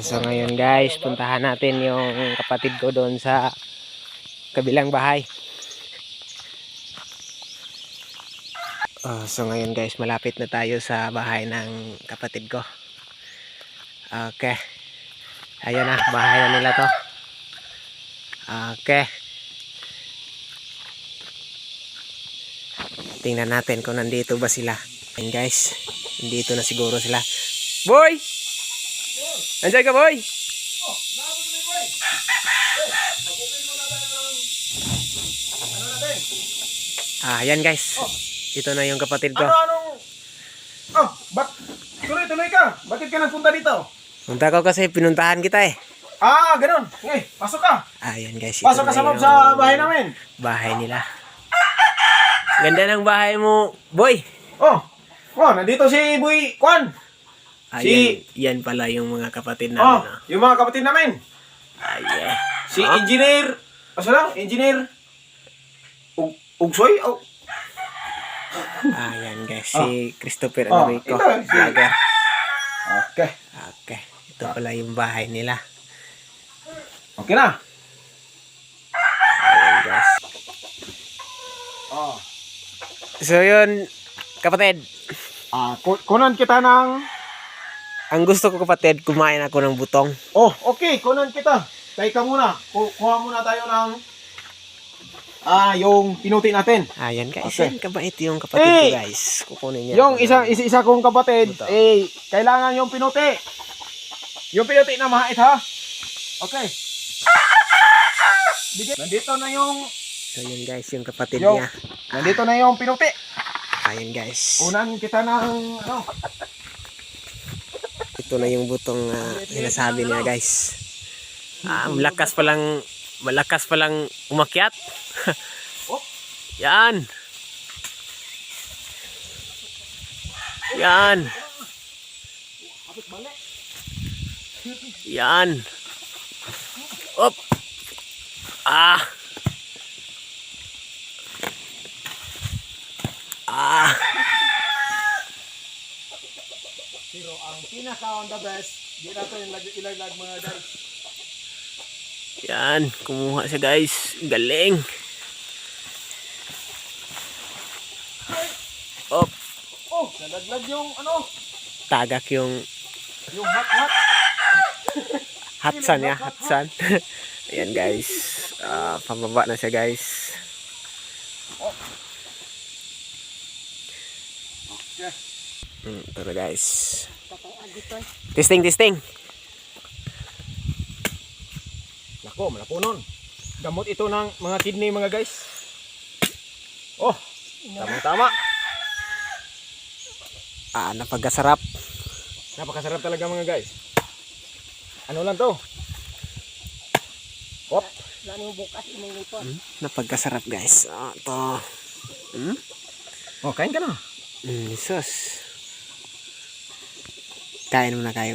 So ngayon guys, puntahan natin yung kapatid ko doon sa kabilang bahay. So ngayon guys, malapit na tayo sa bahay ng kapatid ko. Okay. Ayun na, bahay na nila to. Okay. Tingnan natin kung nandito ba sila. Ayun guys, nandito na siguro sila. Boy! Nandiyan ka, boy? Ayan guys. Ito na yung kapatid ko. Ba't tuloy-tuloy ka? Bakit ka nagpunta dito? Punta ko kasi pinuntahan kita eh. Ganun. Okay, pasok ka. Ayan guys. Pasok ka sa bahay namin. Bahay nila. Ganda ng bahay mo, boy. Nandito si Boy Kwan. Yan pala yung mga kapatid namin. Yung mga kapatid namin. Ayan. Si Engineer, Engineer Ugsoy. Ayan guys, si Christopher Enrico. Ito. Okay. Okay. Ito pala yung bahay nila. Okay na. Ayan guys. So yun, kapatid. Kunan kita ng... Ang gusto ko kapatid, kumain ako ng butong. Okay. Kunan kita. Teka muna. Kuha muna tayo ng... yung pinuti natin. Ayan guys, Okay. yan kabait yung kapatid ko guys. Kukunin niya. Yung isa kong kapatid, kailangan yung pinuti. Yung pinuti na mahait ha. Okay. Nandito na yung... So yun guys, yung kapatid niya. Nandito na yung pinuti. Ayan guys. Unan kita ng... Ito na yung butong sinasabi niya guys. Malakas palang umakyat. Yan. Yan. Yan. Op. Pero ang pinaka on the best, di nato yung ilaglag mga guys. Yan, kumuha siya guys. Galing. Op. Nalaglag yung Tagak yung hot. hatsan niya, hatsan. Ayan guys. Pababa na siya guys. Ito na guys. Testing. Nako, malapunon. Gamot ito ng mga kidney mga guys. Tama. Napagkasarap. Napakasarap talaga mga guys. Ano lang to? Napagkasarap guys. Ito. Kain ka na. Jesus. Kain muna kayo.